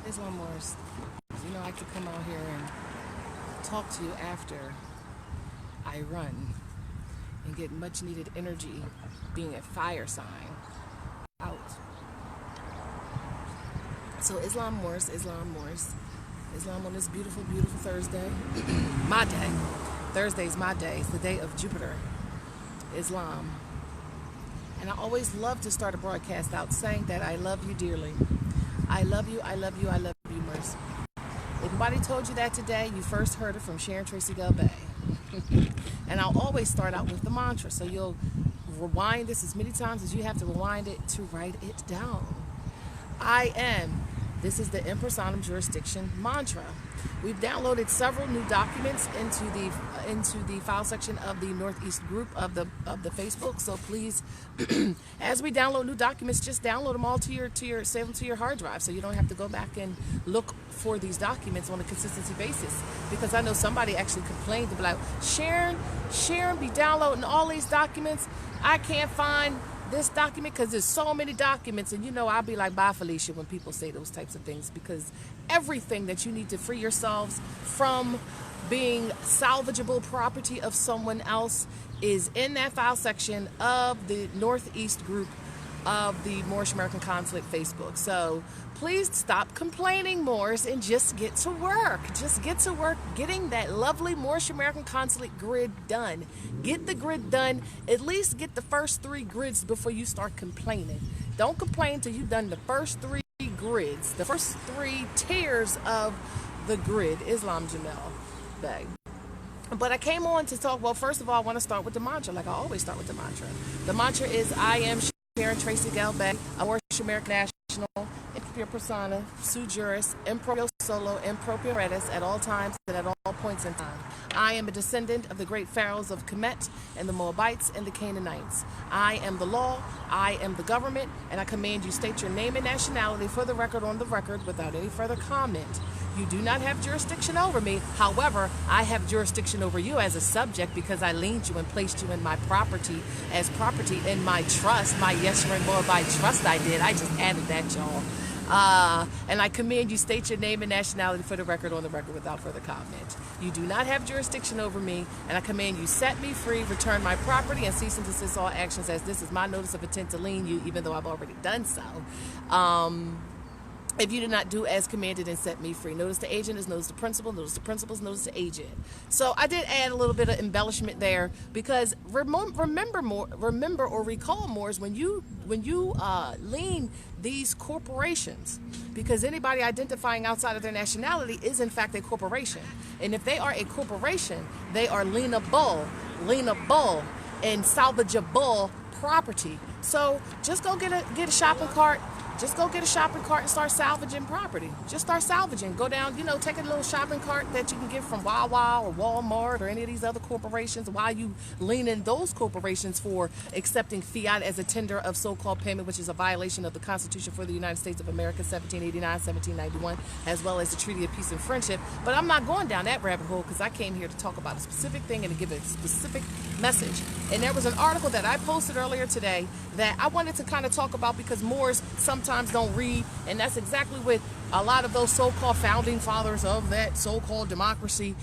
Islam Wars. You know, I could come out here and talk to you after I run and get much needed energy being a fire sign out. So Islam Wars, Islam on this beautiful, beautiful Thursday. My day. Thursday's my day. It's the day of Jupiter. Islam. And I always love to start a broadcast out saying that I love you dearly. I love you, I love you, I love you, Mercy. If nobody told you that today, you first heard it from Sharon Tracy Galbay. And I'll always start out with the mantra. So you'll rewind this as many times as you have to rewind it to write it down. I am. This is the in personam jurisdiction mantra. We've downloaded several new documents into the file section of the Northeast group of the Facebook. So please, as we download new documents, just download them all save them to your hard drive, so you don't have to go back and look for these documents on a consistency basis. Because I know somebody actually complained to be like, Sharon be downloading all these documents. I can't find this document because there's so many documents. And you know, I'll be like, bye Felicia, when people say those types of things, because everything that you need to free yourselves from being salvageable property of someone else is in that file section of the Northeast group of the Moorish American Consulate Facebook. So please stop complaining, Moors, and just get to work. Just get to work getting that lovely Moorish American Consulate grid done. Get the grid done. At least get the first 3 grids before you start complaining. Don't complain till you've done the first 3 grids, the first 3 tiers of the grid. Islam Jamel Bey. But I came on to talk, well, first of all, I want to start with the mantra, like I always start with the mantra. The mantra is, I am Sharon Tracy Galbay, a Moorish American National, in pure persona, su Juris, in Proprio solo, in Proprio Heredes, at all times and at all points in time. I am a descendant of the great Pharaohs of Kemet and the Moabites and the Canaanites. I am the law, I am the government, and I command you state your name and nationality for the record on the record without any further comment. You do not have jurisdiction over me. However, I have jurisdiction over you as a subject because I liened you and placed you in my property as property in my trust, my Yeshurun Moabite trust I did. I just added that, y'all. And I command you state your name and nationality for the record on the record without further comment. You do not have jurisdiction over me, and I command you set me free, return my property, and cease and desist all actions, as this is my notice of intent to lien you, even though I've already done so. If you do not do as commanded and set me free. Notice the agent is notice the principal, notice the principal is notice the agent. So I did add a little bit of embellishment there, because remember or recall, Moors, when you lien these corporations, because anybody identifying outside of their nationality is in fact a corporation. And if they are a corporation, they are lienable, and salvageable property. So just go get a shopping cart. Just go get a shopping cart and start salvaging property. Just start salvaging. Go down, take a little shopping cart that you can get from Wawa or Walmart or any of these other corporations, while you lean in those corporations for accepting fiat as a tender of so-called payment, which is a violation of the Constitution for the United States of America, 1789, 1791, as well as the Treaty of Peace and Friendship. But I'm not going down that rabbit hole, because I came here to talk about a specific thing and to give a specific message. And there was an article that I posted earlier today that I wanted to kind of talk about, because Moors sometimes don't read, and that's exactly what a lot of those so-called founding fathers of that so-called democracy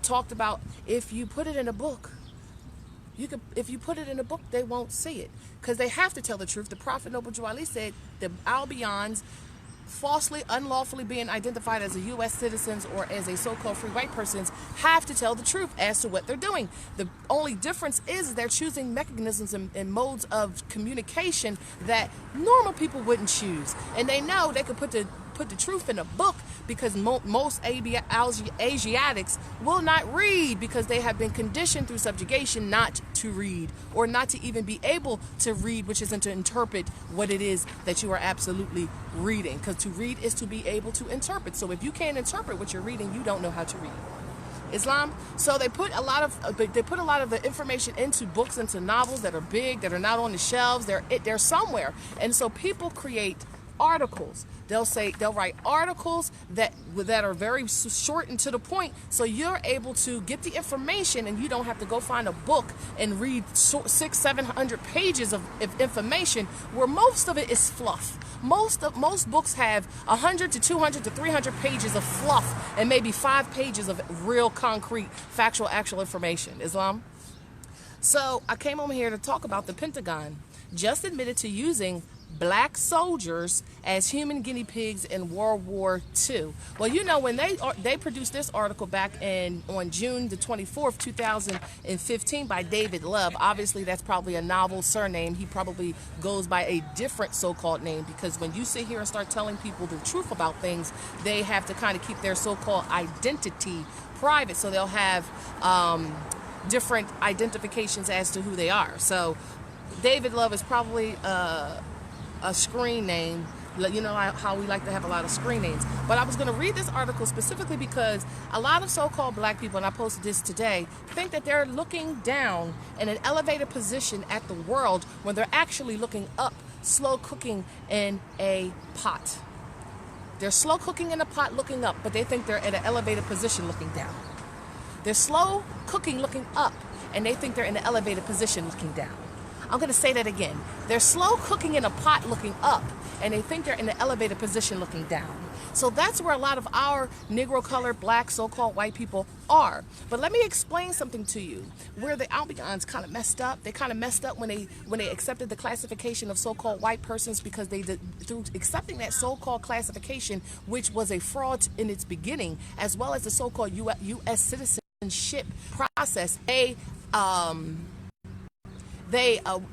talked about. If you put it in a book, if you put it in a book, they won't see it, because they have to tell the truth. The Prophet Noble Drew Ali said the Albions falsely, unlawfully being identified as a U.S. citizens or as a so-called free white persons have to tell the truth as to what they're doing. The only difference is they're choosing mechanisms and modes of communication that normal people wouldn't choose. And they know they could put the truth in a book, because most Asiatics will not read, because they have been conditioned through subjugation not to read, or not to even be able to read, which isn't to interpret what it is that you are absolutely reading, because to read is to be able to interpret. So if you can't interpret what you're reading, you don't know how to read. Islam. So they put a lot of the information into books, into novels that are big, that are not on the shelves. They're somewhere, and so people create articles. They'll write articles that are very short and to the point, so you're able to get the information and you don't have to go find a book and read 600-700 pages of information, where most of it is fluff. Most books have 100 to 200 to 300 pages of fluff and maybe 5 pages of real concrete factual actual information. Islam. So I came over here to talk about the Pentagon just admitted to using black soldiers as human guinea pigs in World War II. Well, you know, when they produced this article back on June the 24th, 2015 by David Love. Obviously, that's probably a novel surname. He probably goes by a different so-called name, because when you sit here and start telling people the truth about things, they have to kind of keep their so-called identity private. So they'll have different identifications as to who they are. So David Love is probably a screen name. You know how we like to have a lot of screen names. But I was going to read this article specifically because a lot of so-called black people, and I posted this today, think that they're looking down in an elevated position at the world when they're actually looking up, slow cooking in a pot. They're slow cooking in a pot looking up, but they think they're at an elevated position looking down. They're slow cooking looking up, and they think they're in an elevated position looking down. I'm going to say that again. They're slow cooking in a pot looking up, and they think they're in an elevated position looking down. So that's where a lot of our Negro colored, black, so-called white people are. But let me explain something to you. Where the Albions kind of messed up. They kind of messed up when they accepted the classification of so-called white persons, because they did, through accepting that so-called classification, which was a fraud in its beginning, as well as the so-called U.S. citizenship process, they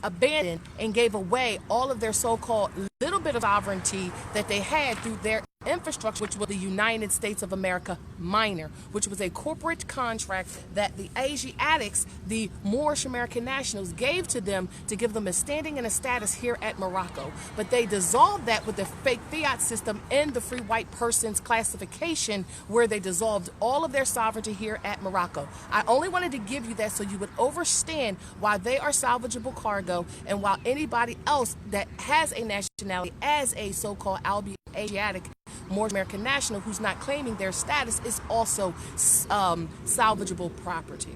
abandoned and gave away all of their so-called little bit of sovereignty that they had through their infrastructure, which was the United States of America Minor, which was a corporate contract that the Asiatics, the Moorish American nationals, gave to them to give them a standing and a status here at Morocco. But they dissolved that with the fake fiat system and the free white persons classification, where they dissolved all of their sovereignty here at Morocco. I only wanted to give you that so you would understand why they are salvageable cargo, and while anybody else that has a nationality as a so-called Asiatic Moorish American national who's not claiming their status is also salvageable property.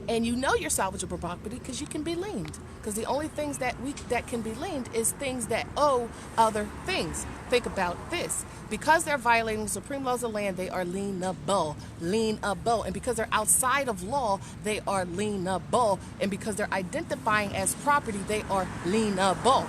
And you know you're salvageable property because you can be liened. Because the only things that can be liened is things that owe other things. Think about this. Because they're violating supreme laws of land, they are lienable. And because they're outside of law, they are lienable. And because they're identifying as property, they are lienable.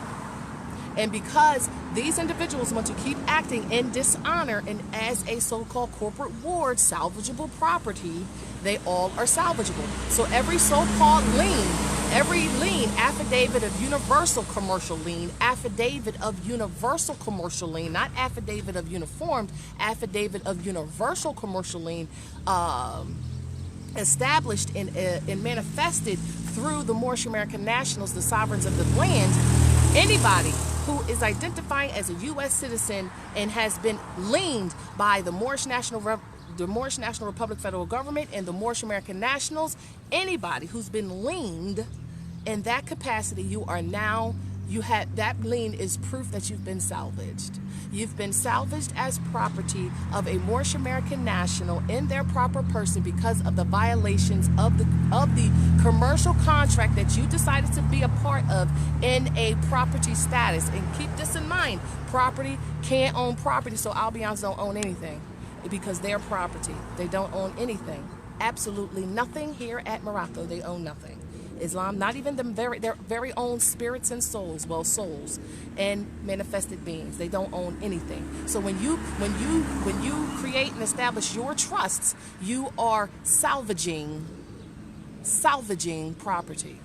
And because these individuals want to keep acting in dishonor and as a so-called corporate ward, salvageable property, they all are salvageable. So every so-called lien, every lien, affidavit of universal commercial lien, affidavit of universal commercial lien, not affidavit of uniformed, affidavit of universal commercial lien, established and manifested through the Moorish American nationals, the sovereigns of the land. Anybody who is identifying as a U.S. citizen and has been liened by the Moorish National Republic federal government and the Moorish American nationals, anybody who's been liened in that capacity, that lien is proof that you've been salvaged. You've been salvaged as property of a Moorish American national in their proper person because of the violations of the commercial contract that you decided to be a part of in a property status. And keep this in mind, property can't own property, so Albions don't own anything because they're property. They don't own anything. Absolutely nothing here at Morocco. They own nothing. Islam, not even their very own spirits and souls, souls and manifested beings. They don't own anything. So when you create and establish your trusts, you are salvaging property.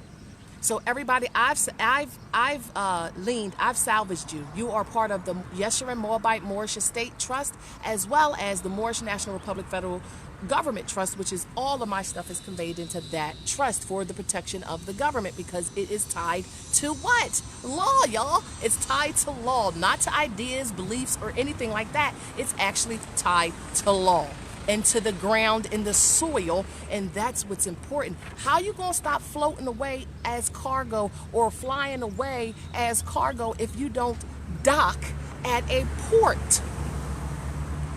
So everybody, I've liened, I've salvaged you. You are part of the Yeshurun Moabite Moorish Estate Trust, as well as the Moorish National Republic Federal Government Trust, which is all of my stuff is conveyed into that trust for the protection of the government, because it is tied to what? Law, y'all. It's tied to law, not to ideas, beliefs, or anything like that. It's actually tied to law and to the ground and the soil, and that's what's important. How you gonna stop floating away as cargo or flying away as cargo if you don't dock at a port.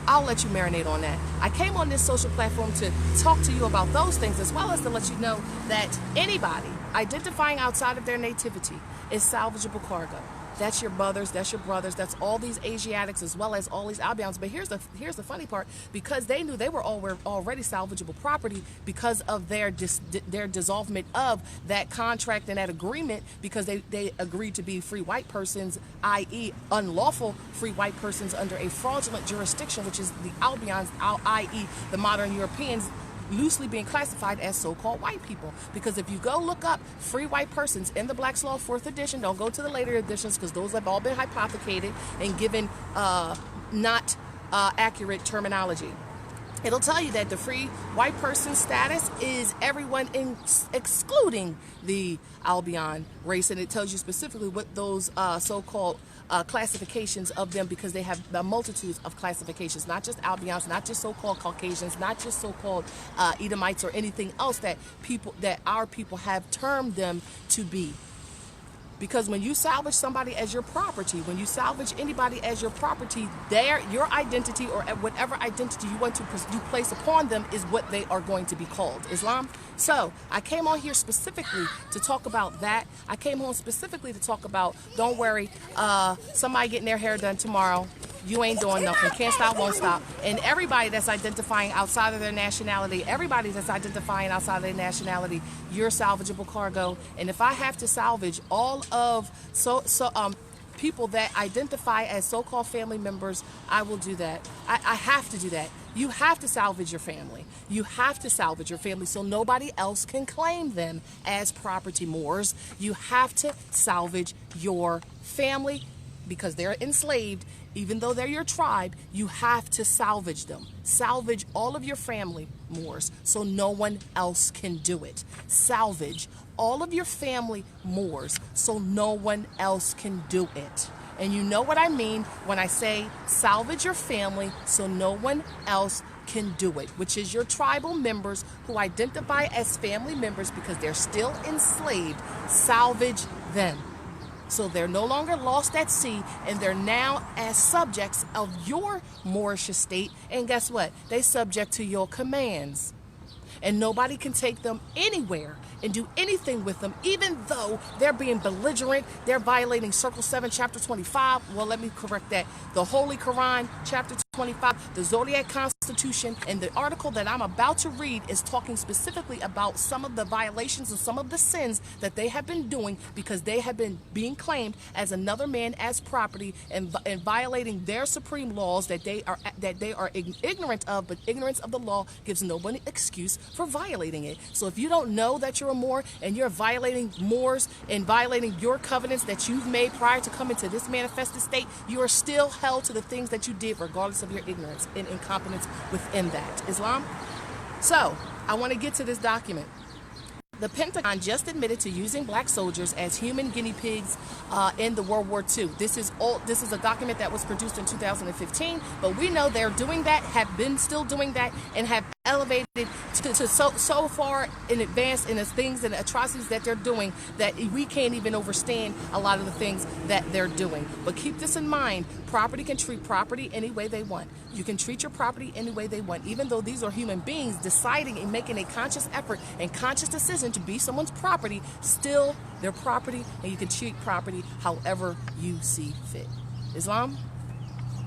I'll let you marinate on that. I came on this social platform to talk to you about those things, as well as to let you know that anybody identifying outside of their nativity is salvageable cargo. That's your mothers, that's your brothers, that's all these Asiatics as well as all these Albions. But here's the funny part, because they knew they were already salvageable property because of their dissolvement of that contract and that agreement, because they agreed to be free white persons, i.e. unlawful free white persons under a fraudulent jurisdiction, which is the Albions, i.e. the modern Europeans, loosely being classified as so-called white people. Because if you go look up free white persons in the Black's Law 4th edition, don't go to the later editions because those have all been hypothecated and given not accurate terminology. It'll tell you that the free white person status is everyone excluding the Albion race, and it tells you specifically what those so-called classifications of them, because they have multitudes of classifications, not just Albions, not just so-called Caucasians, not just so-called Edomites or anything else that our people have termed them to be. Because when you salvage somebody as your property, when you salvage anybody as your property, your identity or whatever identity you want to place upon them is what they are going to be called. Islam. So I came on here specifically to talk about that. I came on specifically to talk about, don't worry, somebody getting their hair done tomorrow. You ain't doing nothing. Can't stop, won't stop. And everybody that's identifying outside of their nationality, you're salvageable cargo. And if I have to salvage all of people that identify as so-called family members, I will do that. I have to do that. You have to salvage your family. You have to salvage your family so nobody else can claim them as property, Moors. You have to salvage your family because they're enslaved. Even though they're your tribe, you have to salvage them. Salvage all of your family, Moors, so no one else can do it. Salvage all of your family, Moors, so no one else can do it. And you know what I mean when I say salvage your family so no one else can do it, which is your tribal members who identify as family members because they're still enslaved. Salvage them. So they're no longer lost at sea, and they're now as subjects of your Moorish estate. And guess what? They subject to your commands. And nobody can take them anywhere and do anything with them, even though they're being belligerent. They're violating Circle 7, Chapter 25. Well, let me correct that. The Holy Quran, Chapter 25, the Zodiac Constitution, and the article that I'm about to read is talking specifically about some of the violations and some of the sins that they have been doing because they have been being claimed as another man as property and violating their supreme laws that they are ignorant of, but ignorance of the law gives nobody excuse for violating it. So if you don't know that you're a Moor and you're violating Moors and violating your covenants that you've made prior to coming to this manifested state, you are still held to the things that you did regardless of your ignorance and incompetence within that. Islam. So I want to get to this document. The Pentagon just admitted to using black soldiers as human guinea pigs in the World War II. This is a document that was produced in 2015, but we know they're doing that, have been still doing that, and have elevated to so far in advance in the things and atrocities that they're doing that we can't even understand a lot of the things that they're doing. But keep this in mind, property can treat property any way they want. You can treat your property any way they want, even though these are human beings deciding and making a conscious effort and conscious decision to be someone's property. Still their property, and you can treat property however you see fit. Islam.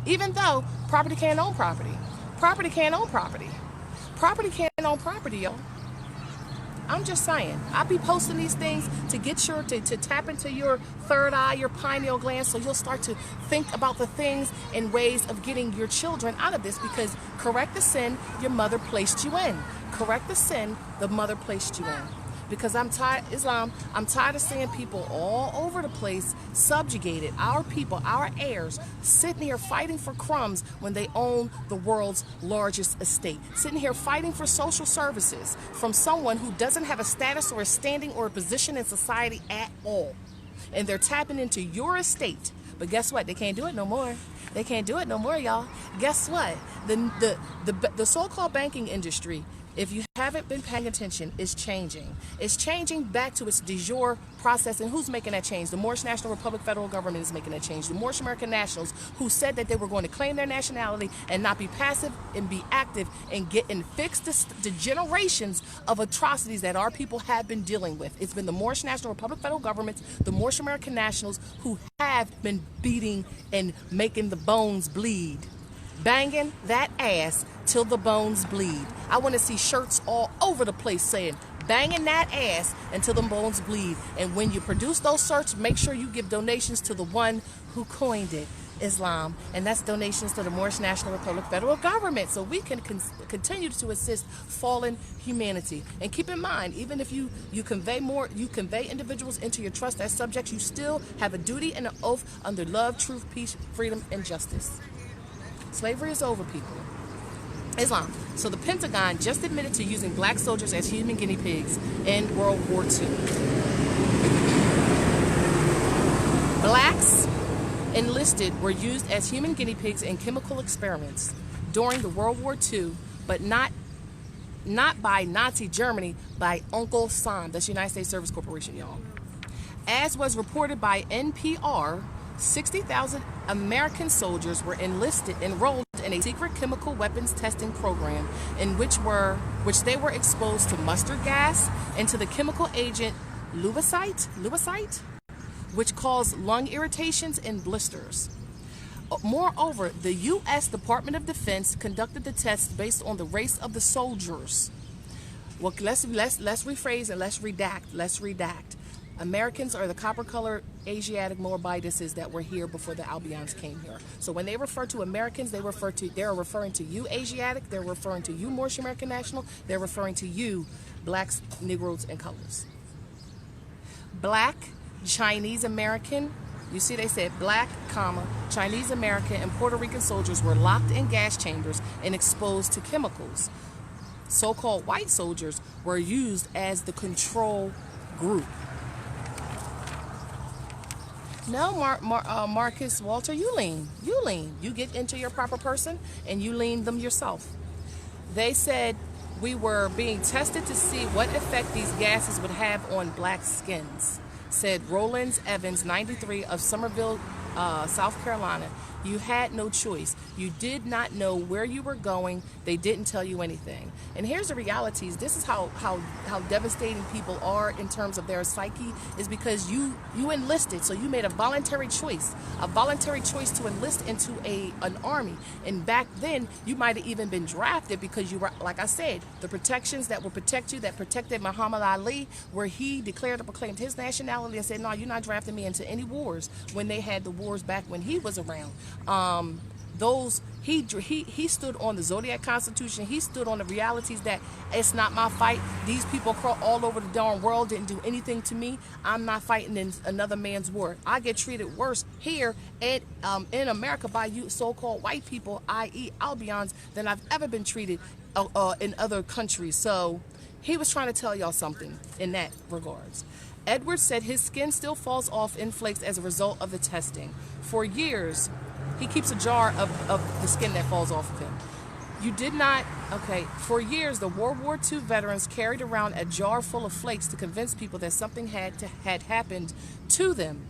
Even though property can't own property. Property can't own property. Property can't own property, yo. I'm just saying. I be posting these things to get to tap into your third eye, your pineal gland, so you'll start to think about the things and ways of getting your children out of this, because correct the sin your mother placed you in. Correct the sin the mother placed you in. Because I'm tired, Islam, I'm tired of seeing people all over the place subjugated, our people, our heirs, sitting here fighting for crumbs when they own the world's largest estate. Sitting here fighting for social services from someone who doesn't have a status or a standing or a position in society at all. And they're tapping into your estate. But guess what? They can't do it no more. They can't do it no more, y'all. Guess what? The so-called banking industry If you haven't been paying attention, it's changing. It's changing back to its de jure process. And who's making that change? The Moorish National Republic federal government is making that change. The Moorish American nationals who said that they were going to claim their nationality and not be passive and be active and get and fix the generations of atrocities that our people have been dealing with. It's been the Moorish National Republic federal government, the Moorish American nationals who have been beating and making the bones bleed. Banging that ass till the bones bleed. I want to see shirts all over the place saying, banging that ass until the bones bleed. And when you produce those shirts, make sure you give donations to the one who coined it, Islam. And that's donations to the Moorish National Republic federal government, so we can continue to assist fallen humanity. And keep in mind, even if you convey individuals into your trust as subjects, you still have a duty and an oath under love, truth, peace, freedom, and justice. Slavery is over, people. Islam. So the Pentagon just admitted to using black soldiers as human guinea pigs in World War II. Blacks enlisted were used as human guinea pigs in chemical experiments during the World War II, but not by Nazi Germany, by Uncle Sam. That's United States Service Corporation, y'all. As was reported by NPR, 60,000 American soldiers were enrolled in a secret chemical weapons testing program in which they were exposed to mustard gas and to the chemical agent Lewisite, which caused lung irritations and blisters. Moreover, the U.S. Department of Defense conducted the tests based on the race of the soldiers. Well, let's rephrase and let's redact. Americans are the copper-colored Asiatic Moabites that were here before the Albions came here. So when they refer to Americans, they're referring to you Asiatic, they're referring to you Moorish American national, they're referring to you blacks, Negroes, and colors. Black, Chinese American, you see they said black, Chinese American, and Puerto Rican soldiers were locked in gas chambers and exposed to chemicals. So-called white soldiers were used as the control group. No, Marcus Walter, you lean. You get into your proper person and you lean them yourself. They said we were being tested to see what effect these gases would have on black skins, said Rollins Evans, 93, of Summerville, South Carolina. You had no choice. You did not know where you were going. They didn't tell you anything. And here's the realities. This is how devastating people are in terms of their psyche, is because you enlisted. So you made a voluntary choice to enlist into an army. And back then, you might have even been drafted because you were, like I said, the protections that will protect you, that protected Muhammad Ali, where he declared and proclaimed his nationality and said, no, you're not drafting me into any wars, when they had the wars back when he was around. He stood on the Zodiac Constitution. He stood on the realities that it's not my fight. These people all over the darn world didn't do anything to me. I'm not fighting in another man's war. I get treated worse here in America by you so-called white people, i.e. Albions, than I've ever been treated in other countries. So he was trying to tell y'all something in that regards. Edwards said his skin still falls off in flakes as a result of the testing. For years, he keeps a jar of the skin that falls off of him. For years, the World War II veterans carried around a jar full of flakes to convince people that something had happened to them.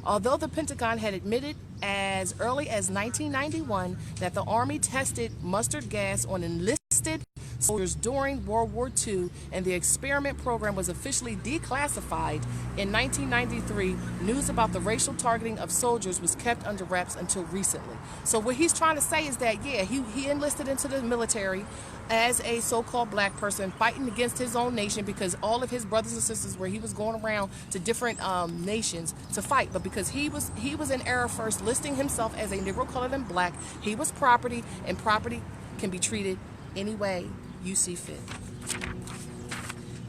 Although the Pentagon had admitted as early as 1991 that the Army tested mustard gas on enlisted soldiers during World War II, and the experiment program was officially declassified in 1993, news about the racial targeting of soldiers was kept under wraps until recently. So what he's trying to say is that, yeah, he enlisted into the military as a so-called black person fighting against his own nation, because all of his brothers and sisters, where he was going around to different nations to fight, but because he was in error first, listing himself as a Negro, colored, and black, he was property, and property can be treated any way you see fit.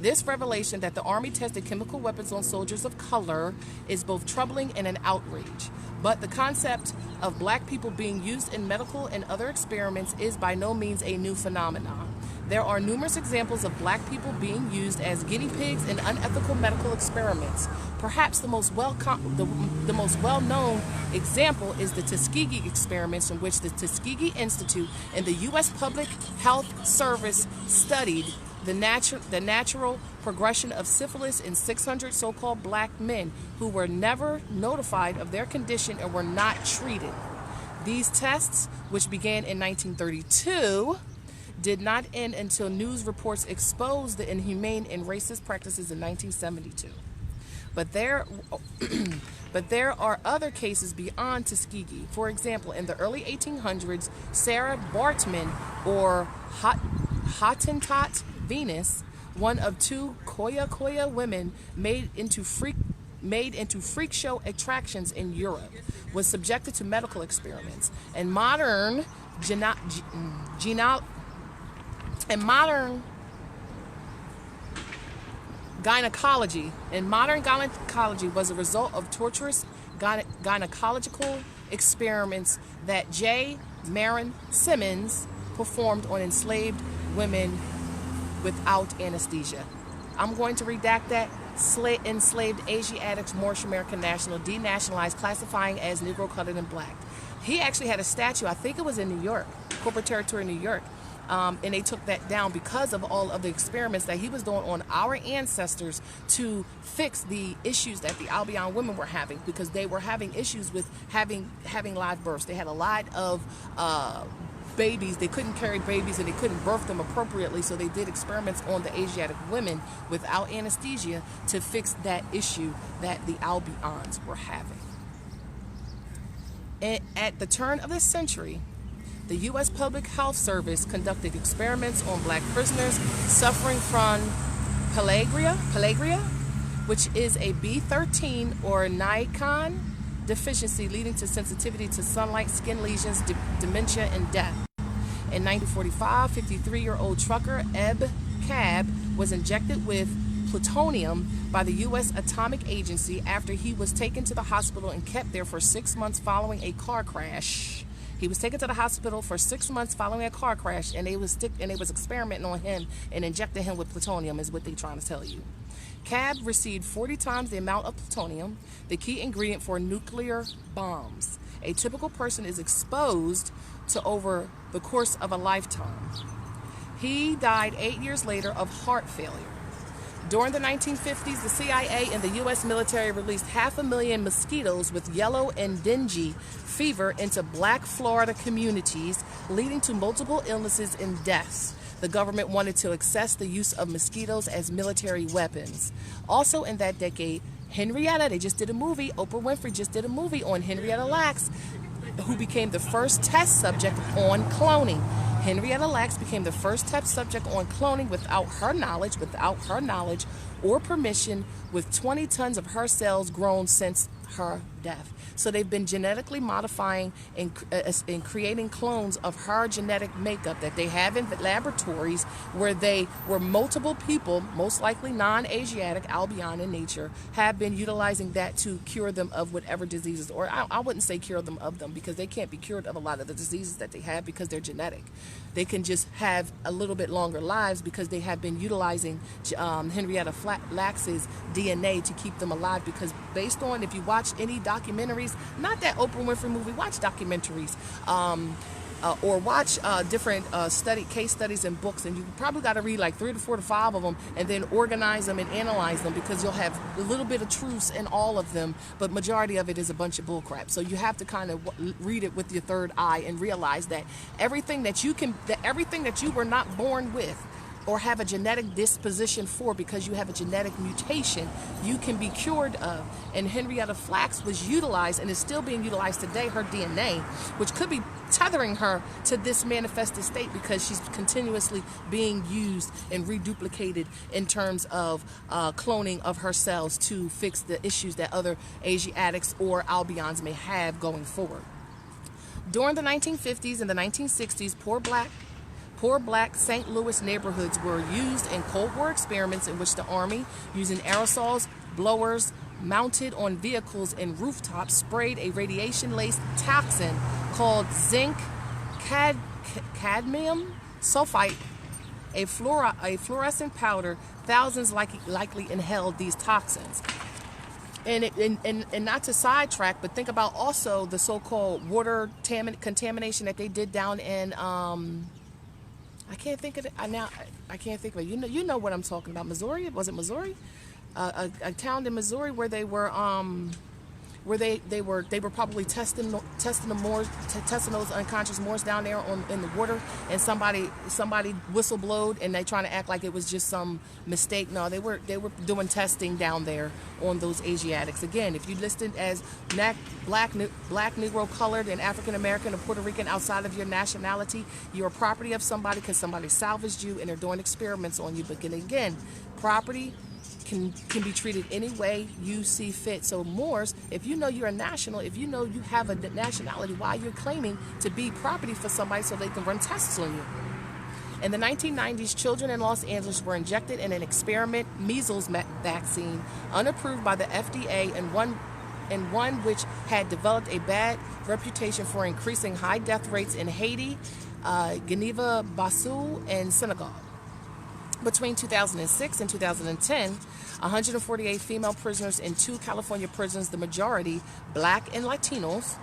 This revelation that the Army tested chemical weapons on soldiers of color is both troubling and an outrage. But the concept of black people being used in medical and other experiments is by no means a new phenomenon. There are numerous examples of black people being used as guinea pigs in unethical medical experiments. Perhaps the most well-known example is the Tuskegee experiments, in which the Tuskegee Institute and the U.S. Public Health Service studied the natural progression of syphilis in 600 so-called black men who were never notified of their condition and were not treated. These tests, which began in 1932, did not end until news reports exposed the inhumane and racist practices in 1972. But there are other cases beyond Tuskegee. For example, in the early 1800s, Sarah Bartman, or Hottentot Venus, one of two Koya women made into freak show attractions in Europe, was subjected to medical experiments. And modern gynecology was a result of torturous gynecological experiments that J. Marin Simmons performed on enslaved women without anesthesia. I'm going to redact that. Enslaved Asiatics, Moorish American national, denationalized, classifying as Negro, colored, and black. He actually had a statue, I think it was in New York, corporate territory in New York, and they took that down because of all of the experiments that he was doing on our ancestors to fix the issues that the Albion women were having, because they were having issues with having live births. They had a lot of babies. They couldn't carry babies and they couldn't birth them appropriately, so they did experiments on the Asiatic women without anesthesia to fix that issue that the Albions were having. At the turn of the century, the U.S. Public Health Service conducted experiments on black prisoners suffering from pellagra, which is a B13 or NICON deficiency leading to sensitivity to sunlight, skin lesions, dementia, and death. In 1945, 53-year-old trucker Eb Cab was injected with plutonium by the U.S. Atomic Agency after he was taken to the hospital and kept there for 6 months following a car crash. He was taken to the hospital for 6 months following a car crash, and they was experimenting on him and injecting him with plutonium, is what they're trying to tell you. Cab received 40 times the amount of plutonium, the key ingredient for nuclear bombs. A typical person is exposed to over the course of a lifetime. He died 8 years later of heart failure. During the 1950s, the CIA and the U.S. military released 500,000 mosquitoes with yellow and dengue fever into black Florida communities, leading to multiple illnesses and deaths. The government wanted to access the use of mosquitoes as military weapons. Also in that decade, Henrietta, they just did a movie, Oprah Winfrey just did a movie on Henrietta Lacks, who became the first test subject on cloning. Henrietta Lacks became the first test subject on cloning without her knowledge or permission, with 20 tons of her cells grown since her death. So they've been genetically modifying and creating clones of her genetic makeup that they have in laboratories, where multiple people, most likely non-Asiatic, Albion in nature, have been utilizing that to cure them of whatever diseases, or I wouldn't say cure them of them, because they can't be cured of a lot of the diseases that they have because they're genetic. They can just have a little bit longer lives because they have been utilizing Henrietta Lacks's DNA to keep them alive, because based on, if you watch any documentaries, not that Oprah Winfrey movie, watch documentaries, or watch different case studies and books, and you probably got to read like 3 to 4 to 5 of them and then organize them and analyze them, because you'll have a little bit of truths in all of them, but majority of it is a bunch of bullcrap. So you have to kind of read it with your third eye and realize that everything that you were not born with or have a genetic disposition for, because you have a genetic mutation, you can be cured of. And Henrietta Lacks was utilized and is still being utilized today, her DNA, which could be tethering her to this manifested state, because she's continuously being used and reduplicated in terms of cloning of her cells to fix the issues that other Asiatics or Albions may have going forward. During the 1950s and the 1960s, poor black St. Louis neighborhoods were used in Cold War experiments in which the Army, using aerosols, blowers mounted on vehicles and rooftops, sprayed a radiation-laced toxin called zinc cadmium sulfite a fluorescent powder. Thousands likely inhaled these toxins. And not to sidetrack, but think about also the so-called water contamination that they did down in I can't think of it now. I can't think of it. You know what I'm talking about. Missouri? Was it Missouri? A town in Missouri where they were they were probably testing the Moors, testing those unconscious Moors down there in the water, and somebody whistle blowed, and they trying to act like it was just some mistake. No, they were doing testing down there on those Asiatics. Again, if you listed as black, Negro, colored, and African American or Puerto Rican outside of your nationality, you're property of somebody because somebody salvaged you and they're doing experiments on you. But again, property can be treated any way you see fit. So Moors, if you know you're a national, if you know you have a nationality, why you're claiming to be property for somebody so they can run tests on you? In the 1990s, children in Los Angeles were injected in an experiment measles vaccine unapproved by the FDA, and one which had developed a bad reputation for increasing high death rates in Haiti, Guinea-Bissau, and Senegal. Between 2006 and 2010, 148 female prisoners in 2 California prisons, the majority black and Latinos,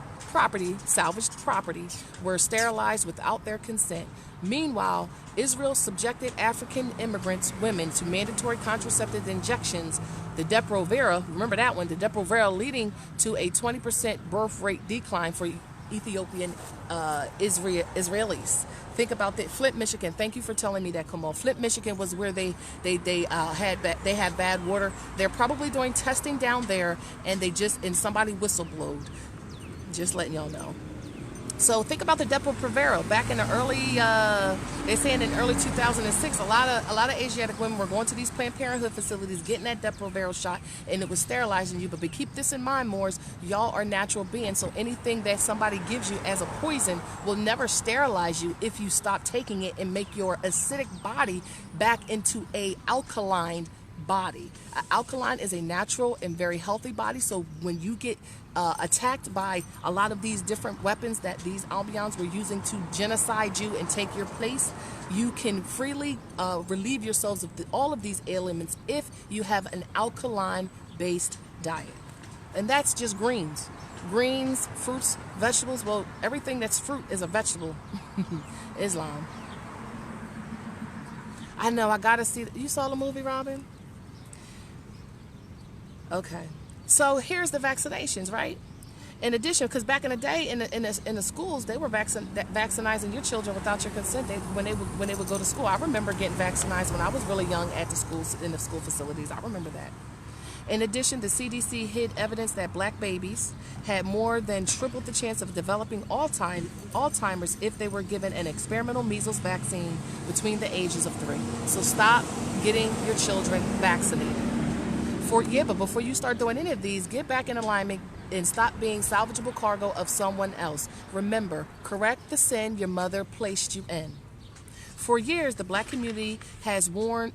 salvaged property, were sterilized without their consent. Meanwhile, Israel subjected African immigrants, women, to mandatory contraceptive injections, the Depo-Provera, remember that one, the Depo-Provera, leading to a 20% birth rate decline for Ethiopian Israelis. Think about that. Flint, Michigan. Thank you for telling me that, Kamal. Flint, Michigan was where they had bad water. They're probably doing testing down there, and somebody whistleblowed. Just letting y'all know. So think about the Depo-Provera. Back in the early, they're saying in early 2006, a lot of Asiatic women were going to these Planned Parenthood facilities, getting that Depo-Provera shot, and it was sterilizing you. But keep this in mind, Moors, y'all are natural beings, so anything that somebody gives you as a poison will never sterilize you if you stop taking it and make your acidic body back into a alkaline body. Alkaline is a natural and very healthy body, so when you get attacked by a lot of these different weapons that these Albions were using to genocide you and take your place, you can freely relieve yourselves of all of these ailments if you have an alkaline based diet. And that's just greens, fruits, vegetables. Well, everything that's fruit is a vegetable. Islam. I know, I gotta see. You saw the movie, Robin? Okay, so here's the vaccinations, right? In addition, because back in the day, in the schools, they were vaccinating your children without your consent. When they would go to school. I remember getting vaccinated when I was really young at the schools, in the school facilities. I remember that. In addition, the CDC hid evidence that black babies had more than tripled the chance of developing Alzheimer's if they were given an experimental measles vaccine between the ages of 3. So stop getting your children vaccinated. But before you start doing any of these, get back in alignment and stop being salvageable cargo of someone else. Remember, correct the sin your mother placed you in. For years, the black community has warned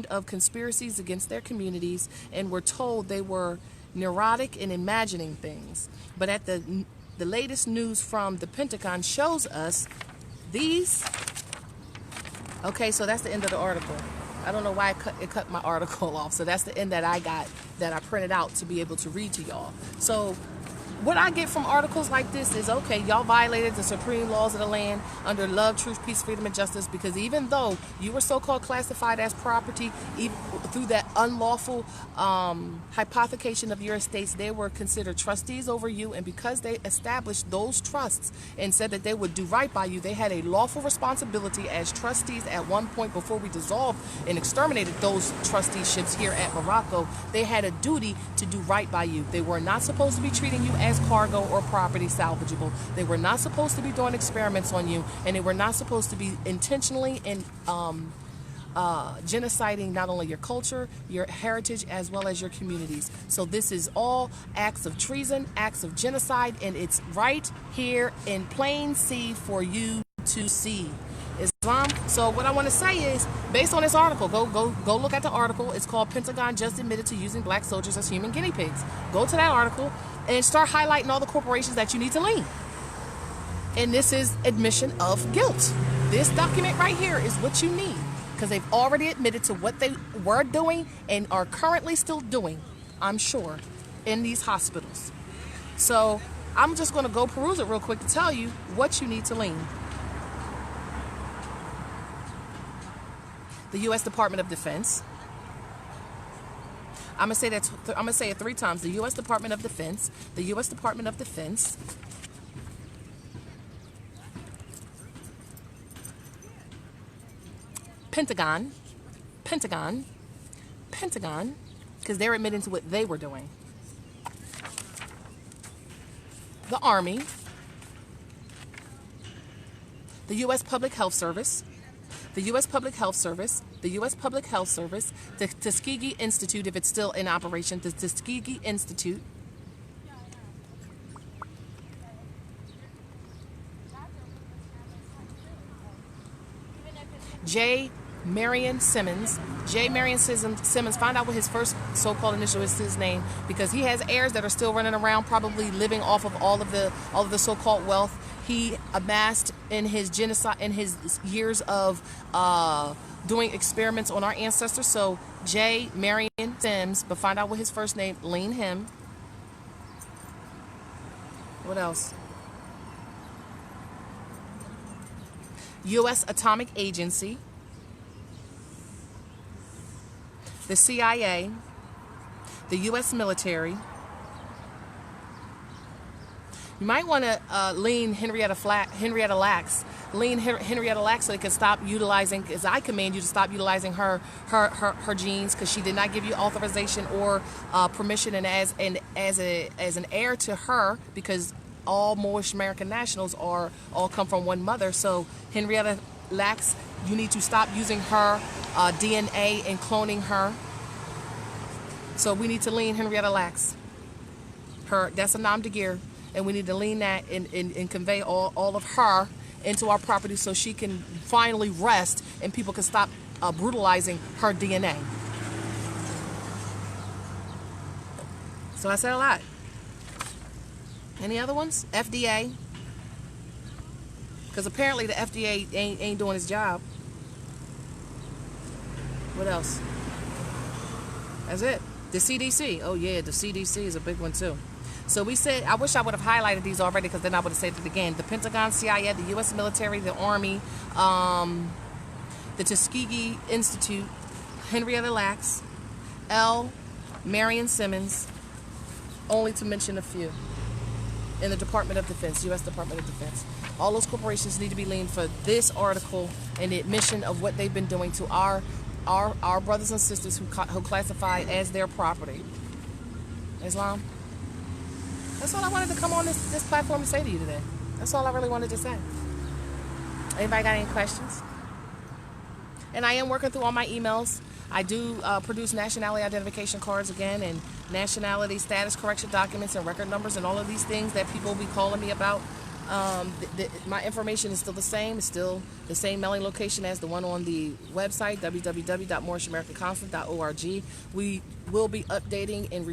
of conspiracies against their communities, and were told they were neurotic and imagining things. But at the latest news from the Pentagon shows us these. Okay, so that's the end of the article. I don't know why it cut my article off. So that's the end that I got, that I printed out to be able to read to y'all. So what I get from articles like this is, okay, y'all violated the supreme laws of the land under love, truth, peace, freedom, and justice, because even though you were so-called classified as property, even through that unlawful hypothecation of your estates, they were considered trustees over you, and because they established those trusts and said that they would do right by you, they had a lawful responsibility as trustees at one point before we dissolved and exterminated those trusteeships here at Morocco. They had a duty to do right by you. They were not supposed to be treating you as cargo or property salvageable. They were not supposed to be doing experiments on you, and they were not supposed to be intentionally and genociding not only your culture, your heritage, as well as your communities. So this is all acts of treason, acts of genocide, and it's right here in plain see for you to see. Islam. So what I want to say is, based on this article, go look at the article. It's called "Pentagon Just Admitted to Using Black Soldiers as Human Guinea Pigs." Go to that article and start highlighting all the corporations that you need to lien. And this is admission of guilt. This document right here is what you need, because they've already admitted to what they were doing and are currently still doing, I'm sure, in these hospitals. So I'm just going to go peruse it real quick to tell you what you need to lien. The U.S. Department of Defense. I'm gonna say it 3 times. The U.S. Department of Defense. The U.S. Department of Defense. Pentagon. Pentagon. Pentagon. Because they're admitting to what they were doing. The Army. The U.S. Public Health Service. The U.S. Public Health Service, the U.S. Public Health Service, the Tuskegee Institute, if it's still in operation, the Tuskegee Institute, J. Marion Simmons. J. Marion Simmons, find out what his first so-called initial is, his name, because he has heirs that are still running around, probably living off of all of the so-called wealth he amassed in his genocide, in his years of doing experiments on our ancestors. So J. Marion Sims, but find out what his first name, lien him. What else? U.S. Atomic Agency, the CIA, the U.S. military. You might want to lien Henrietta Lacks. Lien Henrietta Lacks so they can stop utilizing, as I command you to stop utilizing her genes, because she did not give you authorization or permission, and as an heir to her, because all Moorish American nationals all come from one mother. So Henrietta Lacks, you need to stop using her DNA and cloning her. So we need to lien Henrietta Lacks. That's a nom de guerre. And we need to lien that and convey all of her into our property so she can finally rest and people can stop brutalizing her DNA. So I said a lot. Any other ones? FDA. Because apparently the FDA ain't doing its job. What else? That's it. The CDC. Oh yeah, the CDC is a big one too. So we said, I wish I would have highlighted these already, because then I would have said it again. The Pentagon, CIA, the U.S. military, the Army, the Tuskegee Institute, Henrietta Lacks, L. Marion Simmons, only to mention a few. In the Department of Defense, U.S. Department of Defense. All those corporations need to be liened for this article and the admission of what they've been doing to our brothers and sisters who classify as their property. Islam? That's all I wanted to come on this platform and say to you today. That's all I really wanted to say. Anybody got any questions? And I am working through all my emails. I do produce nationality identification cards again, and nationality status correction documents and record numbers and all of these things that people will be calling me about. My information is still the same. It's still the same mailing location as the one on the website, www.moorishamericanconsulate.org. We will be updating and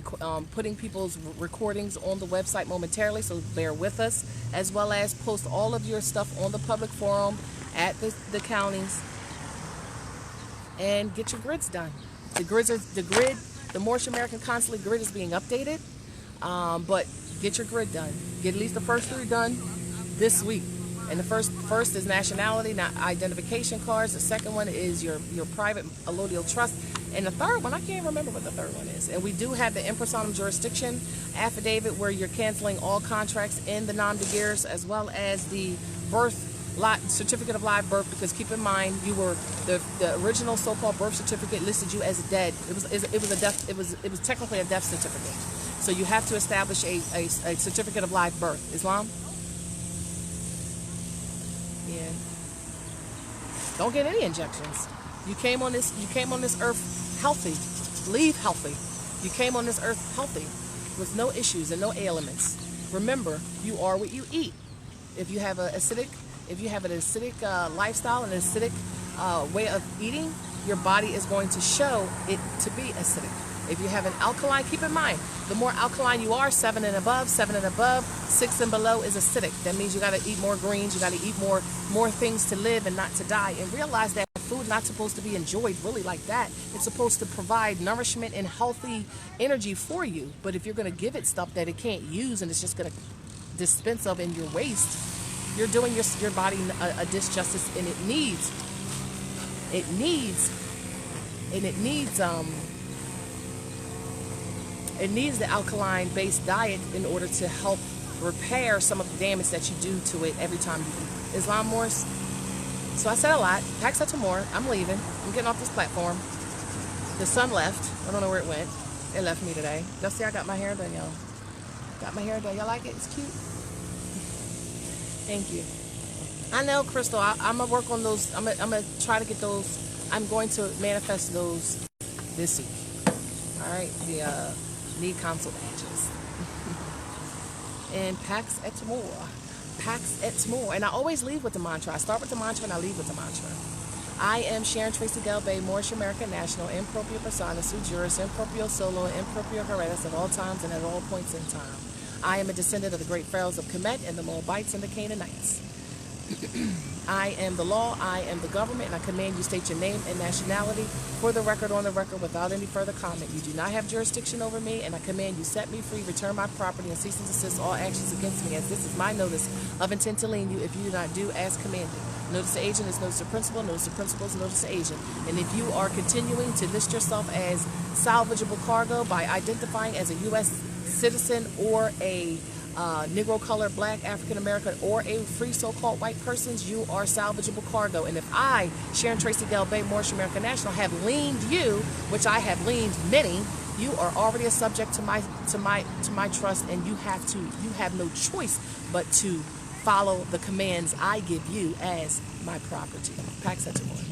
putting people's recordings on the website momentarily, so bear with us, as well as post all of your stuff on the public forum at the counties, and get your grids done. The Moorish American Consulate grid is being updated, but get your grid done. Get at least the first 3 done this week. And the first is nationality, not identification cards. The second one is your private allodial trust. And the third one, I can't remember what the third one is. And we do have the impersonum jurisdiction affidavit, where you're canceling all contracts in the nom de guerres, as well as the certificate of live birth, because keep in mind, you were the original so-called birth certificate listed you as dead. It was technically a death certificate. So you have to establish a certificate of live birth. Islam? Yeah. Don't get any injections. You came on this earth healthy. Leave healthy. You came on this earth healthy, with no issues and no ailments. Remember, you are what you eat. If you have an acidic lifestyle and an acidic way of eating, your body is going to show it to be acidic. If you have an alkaline, keep in mind, the more alkaline you are, 7 and above, 6 and below is acidic. That means you got to eat more greens, you got to eat more things to live and not to die. And realize that food is not supposed to be enjoyed really like that. It's supposed to provide nourishment and healthy energy for you. But if you're going to give it stuff that it can't use and it's just going to dispense of in your waste, you're doing your body a disjustice, and it needs the alkaline based diet in order to help repair some of the damage that you do to it every time you eat. Islam Moors. So I said a lot. Pax et Amor. I'm leaving. I'm getting off this platform. The sun left. I don't know where it went. It left me today. Y'all see I got my hair done, y'all. Got my hair done. Y'all like it? It's cute. Thank you. I know, Crystal. I'm going to work on those. I'm going to try to get those. I'm going to manifest those this week. All right. The need consult pages. And Pax et Amor. Pax et Amor. And I always leave with the mantra. I start with the mantra and I leave with the mantra. I am Sharon Tracy Galbay, Moorish American National, in Propria persona, sui juris, in Proprio solo, in Proprio Heredes, at all times and at all points in time. I am a descendant of the great Pharaohs of Kemet and the Moabites and the Canaanites. I am the law, I am the government, and I command you state your name and nationality for the record, on the record, without any further comment. You do not have jurisdiction over me, and I command you set me free, return my property, and cease and desist all actions against me, as this is my notice of intent to lien you if you do not do as commanded. Notice to agent is notice to principal, notice to principal is notice to agent. And if you are continuing to list yourself as salvageable cargo by identifying as a U.S. citizen or a Negro, colored, black, African American, or a free so-called white persons, you are salvageable cargo. And if I, Sharon Tracy Galbay, Moorish American National, have liened you, which I have liened many, you are already a subject to my trust, and you have no choice but to follow the commands I give you as my property. Pax et Amor.